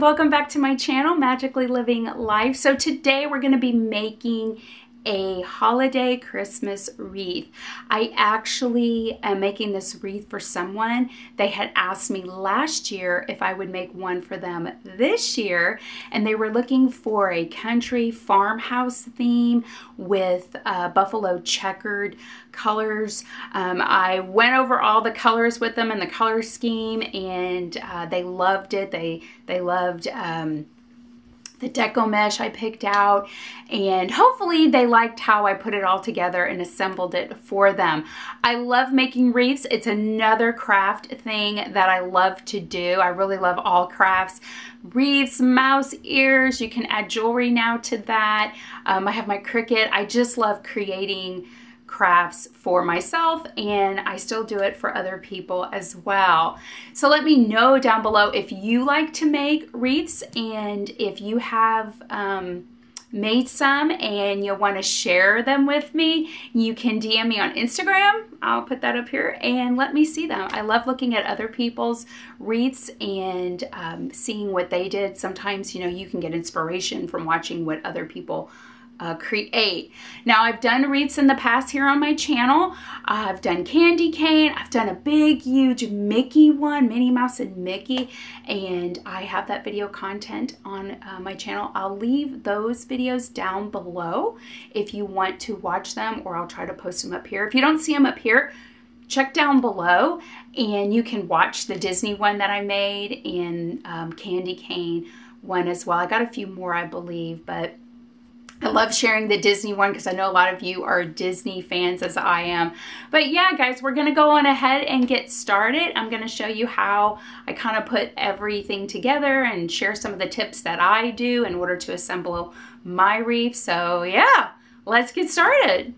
welcome back to my channel, Magically Living Life. So today we're going to be making a holiday Christmas wreath. I actually am making this wreath for someone. They had asked me last year if I would make one for them this year, and they were looking for a country farmhouse theme with buffalo checkered colors. I went over all the colors with them and the color scheme, and they loved it. They loved the deco mesh I picked out, and hopefully they liked how I put it all together and assembled it for them. I love making wreaths. It's another craft thing that I love to do. I really love all crafts. Wreaths, mouse ears, you can add jewelry now to that. I have my Cricut. I just love creating crafts for myself, and I still do it for other people as well. So let me know down below if you like to make wreaths, and if you have made some and you want to share them with me, you can DM me on Instagram. I'll put that up here and let me see them. I love looking at other people's wreaths and seeing what they did. Sometimes, you know, you can get inspiration from watching what other people create. Now, I've done wreaths in the past here on my channel. I've done candy cane. I've done a big, huge Mickey one, Minnie Mouse and Mickey, and I have that video content on my channel. I'll leave those videos down below if you want to watch them, or I'll try to post them up here. If you don't see them up here, check down below and you can watch the Disney one that I made and candy cane one as well. I got a few more, I believe, but I love sharing the Disney one because I know a lot of you are Disney fans as I am. But yeah, guys, we're going to go on ahead and get started. I'm going to show you how I kind of put everything together and share some of the tips that I do in order to assemble my wreath. So yeah, let's get started.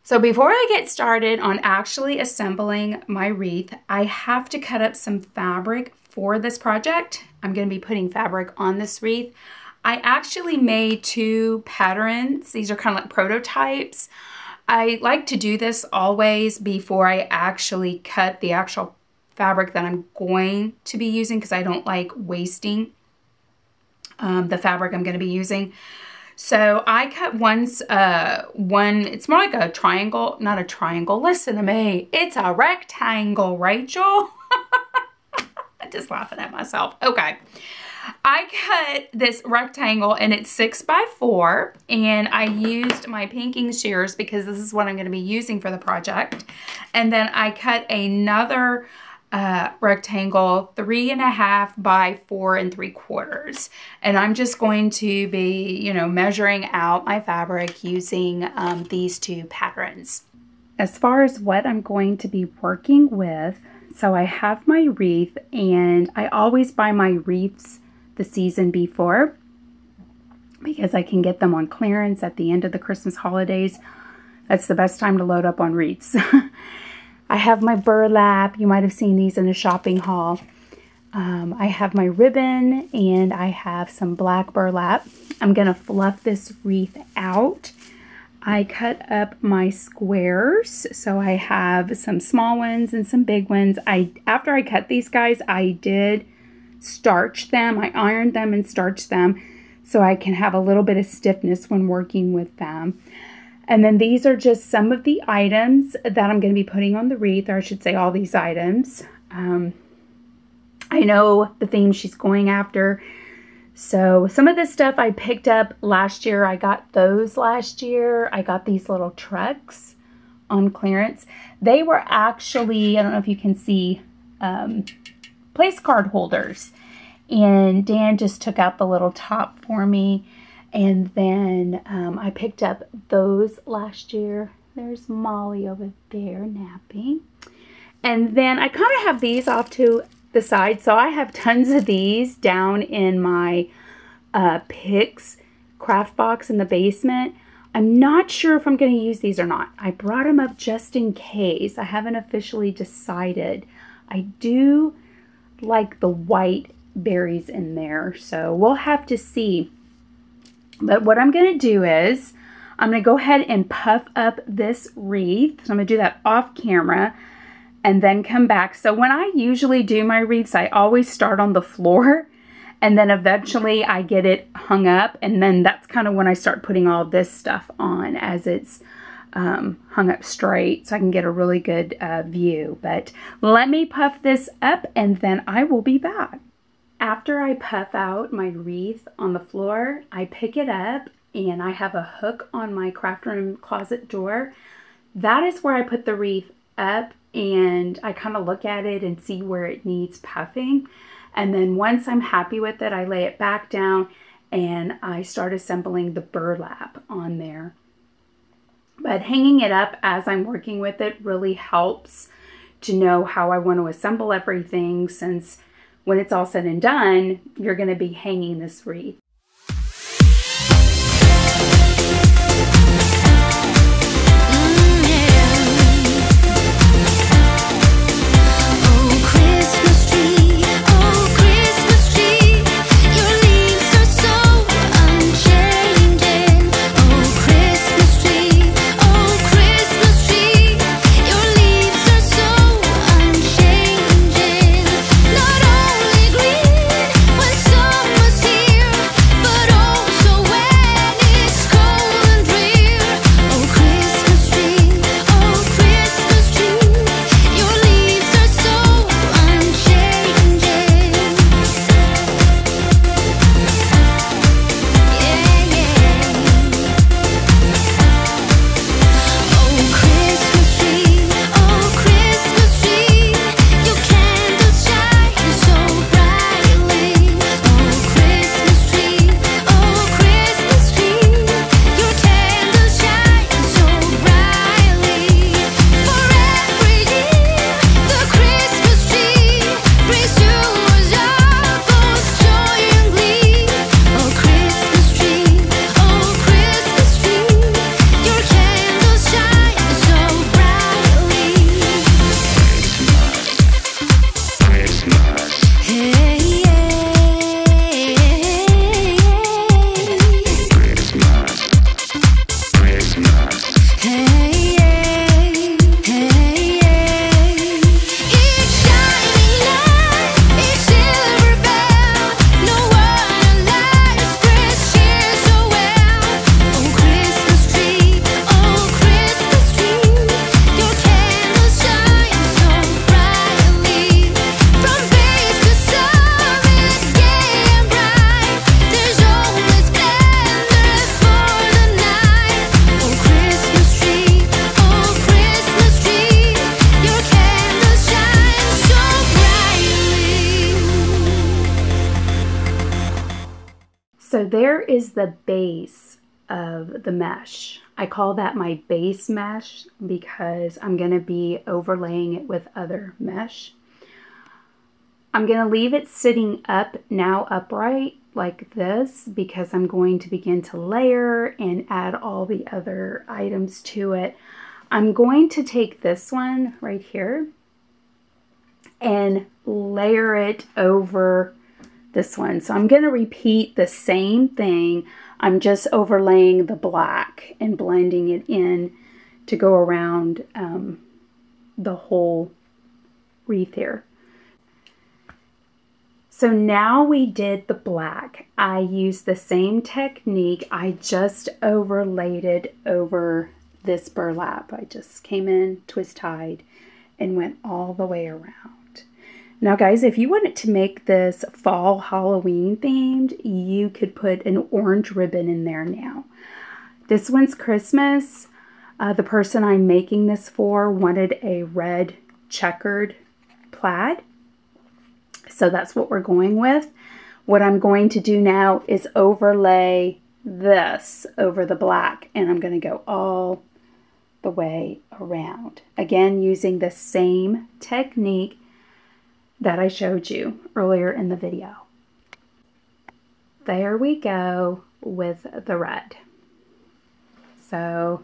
So before I get started on actually assembling my wreath, I have to cut up some fabric for this project. I'm going to be putting fabric on this wreath. I actually made two patterns. These are kind of like prototypes. I like to do this always before I actually cut the actual fabric that I'm going to be using, because I don't like wasting the fabric I'm going to be using. So I cut one, it's more like a triangle, not a triangle. Listen to me. It's a rectangle, Rachel. I'm just laughing at myself. Okay. I cut this rectangle and it's 6 by 4, and I used my pinking shears because this is what I'm going to be using for the project. And then I cut another rectangle 3.5 by 4 3/4, and I'm just going to be, you know, measuring out my fabric using these two patterns. As far as what I'm going to be working with, so I have my wreath, and I always buy my wreaths the season before because I can get them on clearance at the end of the Christmas holidays. That's the best time to load up on wreaths. I have my burlap. You might have seen these in a shopping haul. I have my ribbon, and I have some black burlap. I'm gonna fluff this wreath out. I cut up my squares, so I have some small ones and some big ones. After I cut these guys, I did starch them. I ironed them and starched them so I can have a little bit of stiffness when working with them. And then these are just some of the items that I'm going to be putting on the wreath, or I should say all these items. I know the theme she's going after. So some of this stuff I picked up last year. I got those last year. I got these little trucks on clearance. They were actually, I don't know if you can see, place card holders, and Dan just took out the little top for me, and then I picked up those last year. There's Molly over there napping, and then I kind of have these off to the side, so I have tons of these down in my Picks craft box in the basement. I'm not sure if I'm going to use these or not. I brought them up just in case. I haven't officially decided. I do like the white berries in there, so we'll have to see. But what I'm going to do is I'm going to go ahead and puff up this wreath. So I'm going to do that off camera and then come back. So when I usually do my wreaths, I always start on the floor And then eventually I get it hung up, and then that's kind of when I start putting all this stuff on as it's hung up straight, so I can get a really good view. But let me puff this up and then I will be back. After I puff out my wreath on the floor, I pick it up and I have a hook on my craft room closet door. That is where I put the wreath up, and I kind of look at it and see where it needs puffing. And then once I'm happy with it, I lay it back down and I start assembling the burlap on there. But hanging it up as I'm working with it really helps to know how I want to assemble everything, since when it's all said and done, you're going to be hanging this wreath. So there is the base of the mesh. I call that my base mesh because I'm going to be overlaying it with other mesh. I'm going to leave it sitting up now upright like this because I'm going to begin to layer and add all the other items to it. I'm going to take this one right here and layer it over this one. So I'm going to repeat the same thing. I'm just overlaying the black and blending it in to go around the whole wreath here. So now we did the black. I used the same technique. I just overlaid it over this burlap. I just came in, twist tied, and went all the way around. Now guys, if you wanted to make this fall Halloween themed, you could put an orange ribbon in there now. This one's Christmas. The person I'm making this for wanted a red checkered plaid. So that's what we're going with. What I'm going to do now is overlay this over the black, and I'm going to go all the way around. Again, using the same technique that I showed you earlier in the video. There we go with the red. So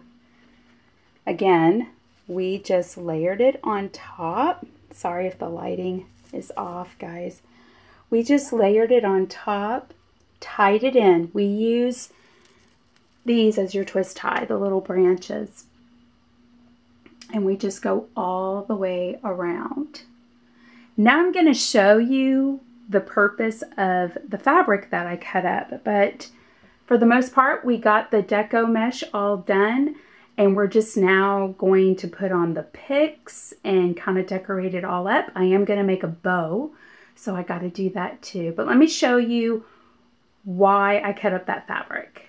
again, we just layered it on top. Sorry if the lighting is off, guys. We just layered it on top, tied it in. We use these as your twist tie, the little branches. And we just go all the way around. Now I'm going to show you the purpose of the fabric that I cut up. But for the most part, we got the deco mesh all done, and we're just now going to put on the picks and kind of decorate it all up. I am going to make a bow, so I got to do that too. But let me show you why I cut up that fabric.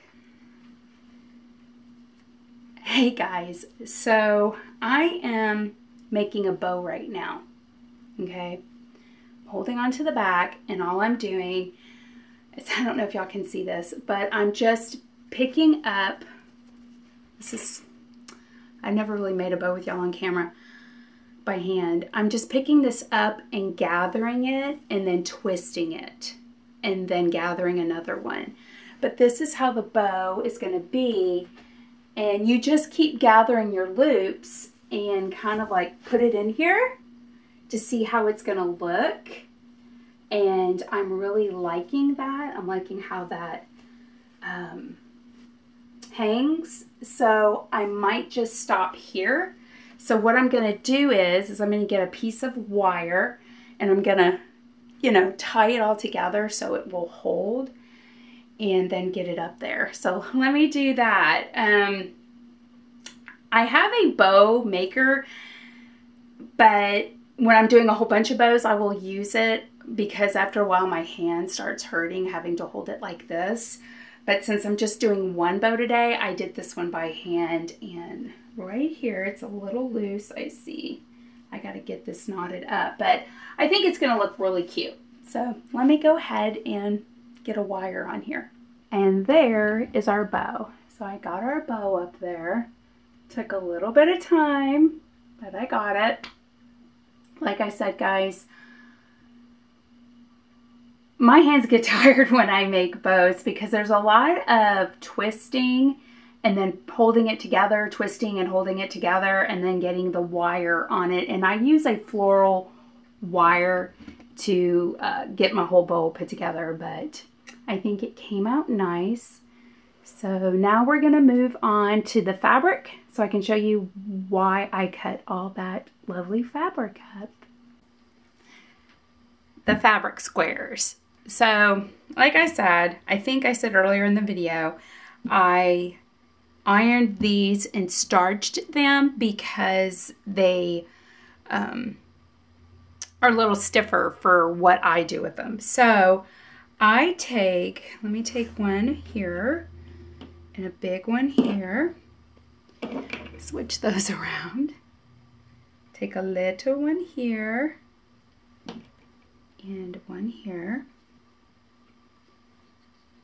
Hey guys, so I am making a bow right now, okay? I'm holding on to the back, and all I'm doing is, I don't know if y'all can see this, but I'm just picking up, I've never really made a bow with y'all on camera by hand. I'm just picking this up and gathering it and then twisting it and then gathering another one. But this is how the bow is going to be. And you just keep gathering your loops and kind of like put it in here to see how it's going to look. And I'm really liking that. I'm liking how that hangs. So I might just stop here. So what I'm going to do is I'm going to get a piece of wire, and I'm going to, you know, tie it all together so it will hold, and then get it up there. So let me do that. I have a bow maker, but when I'm doing a whole bunch of bows, I will use it, because after a while my hand starts hurting having to hold it like this. But since I'm just doing one bow today, I did this one by hand, and right here it's a little loose. I see I got to get this knotted up, but I think it's going to look really cute. So let me go ahead and get a wire on here. And there is our bow. So I got our bow up there. Took a little bit of time, but I got it. Like I said, guys, my hands get tired when I make bows, because there's a lot of twisting and then holding it together, twisting and holding it together, and then getting the wire on it. And I use a floral wire to get my whole bow put together, but I think it came out nice. So now we're going to move on to the fabric, so I can show you why I cut all that lovely fabric up. The fabric squares. So, like I said, I think I said earlier in the video, I ironed these and starched them because they are a little stiffer for what I do with them. So let me take one here and a big one here. Switch those around. Take a little one here and one here,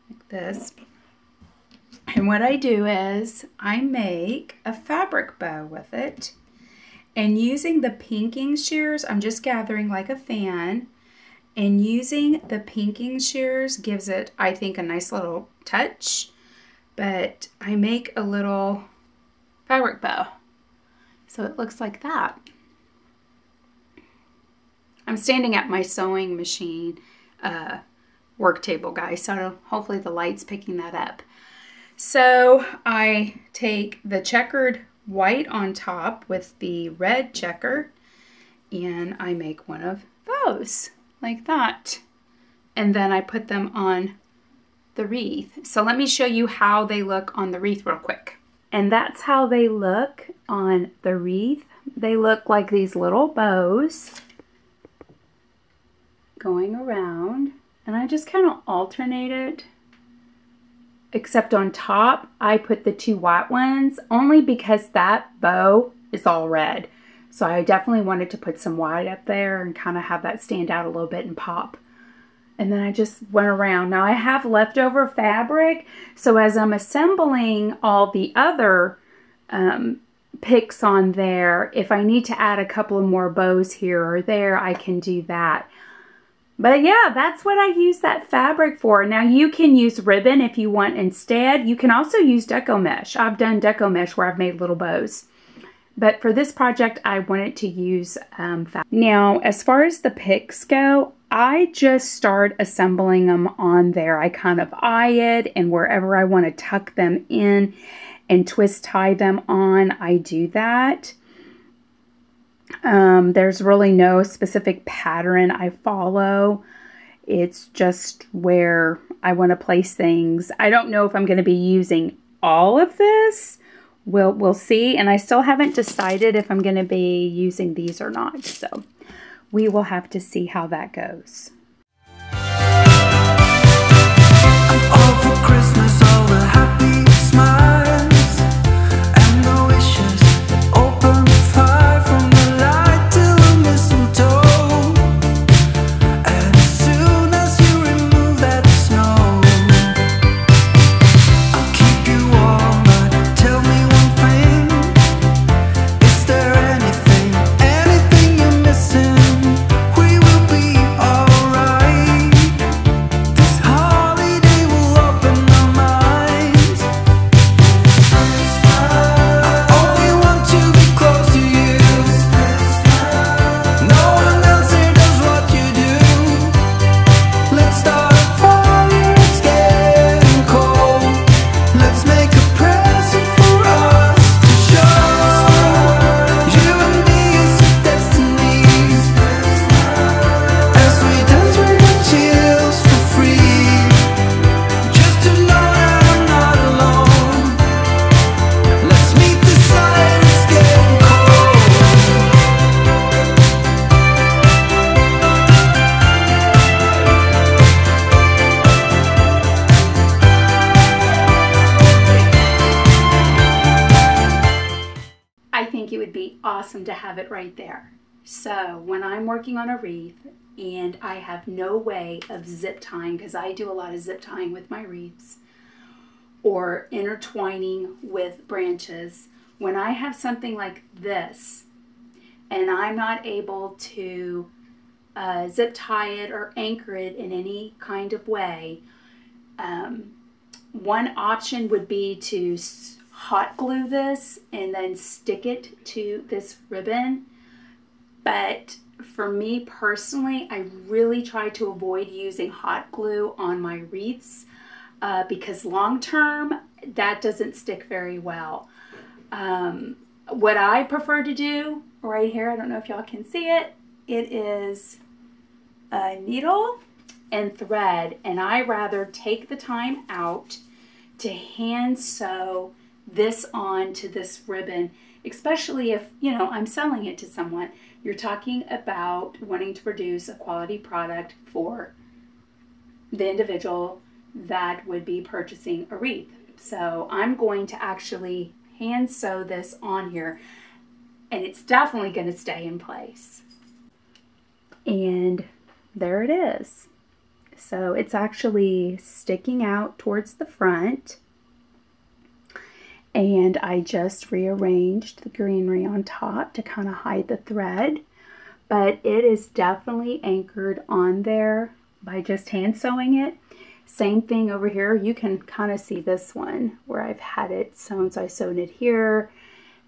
like this. And what I do is I make a fabric bow with it, and using the pinking shears, I'm just gathering like a fan, and using the pinking shears gives it, I think, a nice little touch. But I make a little fabric bow, so it looks like that. I'm standing at my sewing machine work table, guys, so hopefully the light's picking that up. So I take the checkered white on top with the red checker, and I make one of those like that. And then I put them on the wreath. So let me show you how they look on the wreath real quick. And that's how they look on the wreath. They look like these little bows going around, and I just kind of alternate it. Except on top, I put the two white ones only because that bow is all red. So I definitely wanted to put some white up there and kind of have that stand out a little bit and pop. And then I just went around. Now I have leftover fabric, so as I'm assembling all the other picks on there, if I need to add a couple of more bows here or there, I can do that. But yeah, that's what I use that fabric for. Now you can use ribbon if you want instead. You can also use deco mesh. I've done deco mesh where I've made little bows. But for this project, I wanted to use fabric. Now, as far as the picks go, I just start assembling them on there. I kind of eye it, and wherever I want to tuck them in and twist tie them on, I do that. There's really no specific pattern I follow. it's just where I want to place things. I don't know if I'm going to be using all of this. We'll see. And I still haven't decided if I'm going to be using these or not. So we will have to see how that goes. All for Christmas, all the happy smiles and the wishes. Open fire from the light to the mistletoe. And as soon as you remove that snow, I'll keep you warm. But tell me one thing: is there anything you're missing? We will be alright. This holiday will open our minds. I only want to be close to you. No one else here does what you do. Let's start a fire, it's getting cold. Let's make a present for us to show you and me it's a destiny. As we dance with the chills for free, just to know that I'm not alone. Let's meet the sun, it's getting cold. I think it would be awesome to have it right there. So when I'm working on a wreath and I have no way of zip tying, because I do a lot of zip tying with my wreaths, or intertwining with branches, when I have something like this and I'm not able to zip tie it or anchor it in any kind of way, one option would be to hot glue this and then stick it to this ribbon. But for me personally, I really try to avoid using hot glue on my wreaths because long term that doesn't stick very well. What I prefer to do right here, I don't know if y'all can see it, it is a needle and thread, and I rather take the time out to hand sew this on to this ribbon, especially if, you know, I'm selling it to someone. You're talking about wanting to produce a quality product for the individual that would be purchasing a wreath. So I'm going to actually hand sew this on here, and it's definitely going to stay in place. And there it is. So it's actually sticking out towards the front. And I just rearranged the greenery on top to kind of hide the thread. But it is definitely anchored on there by just hand sewing it. Same thing over here. You can kind of see this one where I've had it sewn. So I sewed it here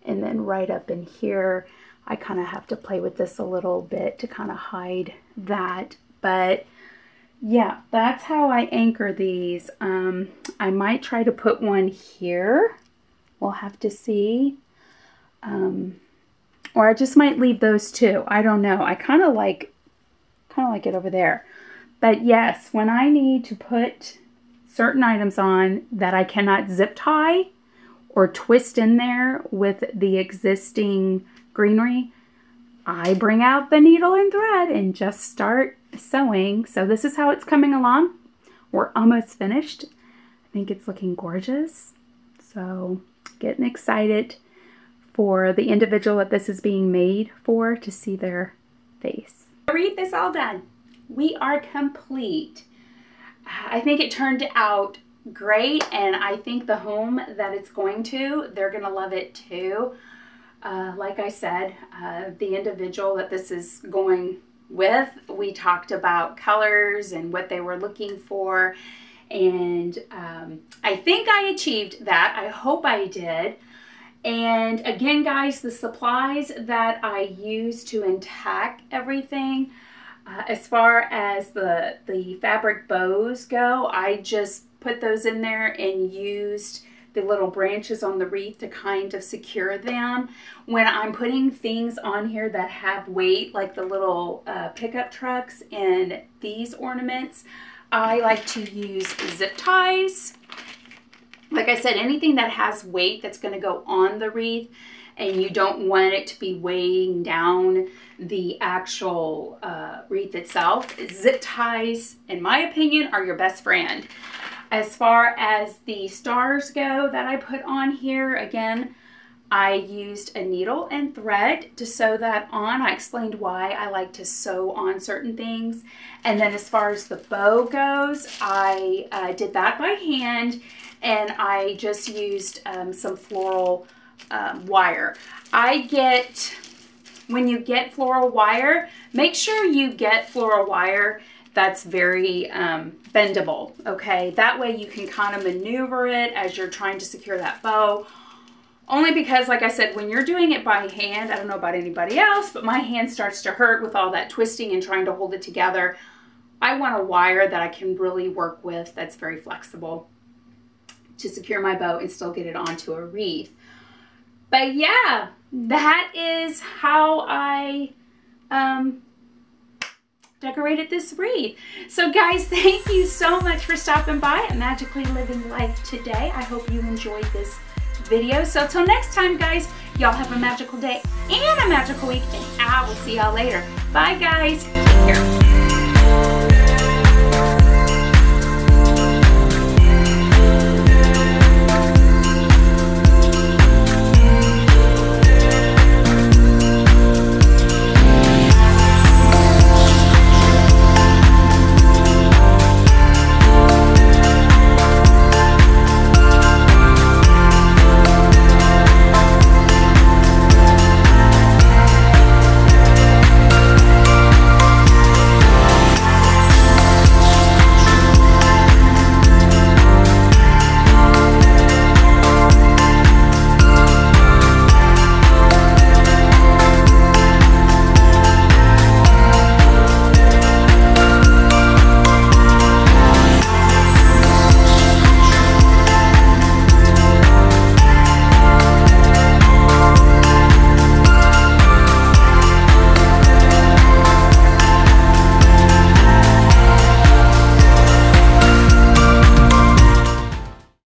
and then right up in here. I kind of have to play with this a little bit to kind of hide that. But yeah, that's how I anchor these. I might try to put one here. We'll have to see. Or I just might leave those two. I don't know. I kind of like it over there. But yes, when I need to put certain items on that I cannot zip tie or twist in there with the existing greenery, I bring out the needle and thread and just start sewing. So this is how it's coming along. We're almost finished. I think it's looking gorgeous. So getting excited for the individual that this is being made for to see their face. The wreath is all done. We are complete. I think it turned out great, and I think the home that it's going to, they're going to love it too. Like I said, the individual that this is going with, we talked about colors and what they were looking for, and I think I achieved that. I hope I did. And again, guys, the supplies that I use to intact everything, as far as the fabric bows go, I just put those in there and used the little branches on the wreath to kind of secure them. When I'm putting things on here that have weight, like the little pickup trucks and these ornaments, I like to use zip ties. Like I said, anything that has weight that's going to go on the wreath and you don't want it to be weighing down the actual wreath itself, zip ties, in my opinion, are your best friend. As far as the stars go that I put on here, again, I used a needle and thread to sew that on. I explained why I like to sew on certain things. And then as far as the bow goes, I did that by hand, and I just used some floral wire. When you get floral wire, make sure you get floral wire that's very bendable, okay? That way you can kind of maneuver it as you're trying to secure that bow. Only because, like I said, when you're doing it by hand, I don't know about anybody else, but my hand starts to hurt with all that twisting and trying to hold it together. I want a wire that I can really work with that's very flexible to secure my bow and still get it onto a wreath. But yeah, that is how I decorated this wreath. So guys, thank you so much for stopping by at Magically Living Life today. I hope you enjoyed this video. So till next time, guys, y'all have a magical day and a magical week, and I will see y'all later. Bye, guys. Take care.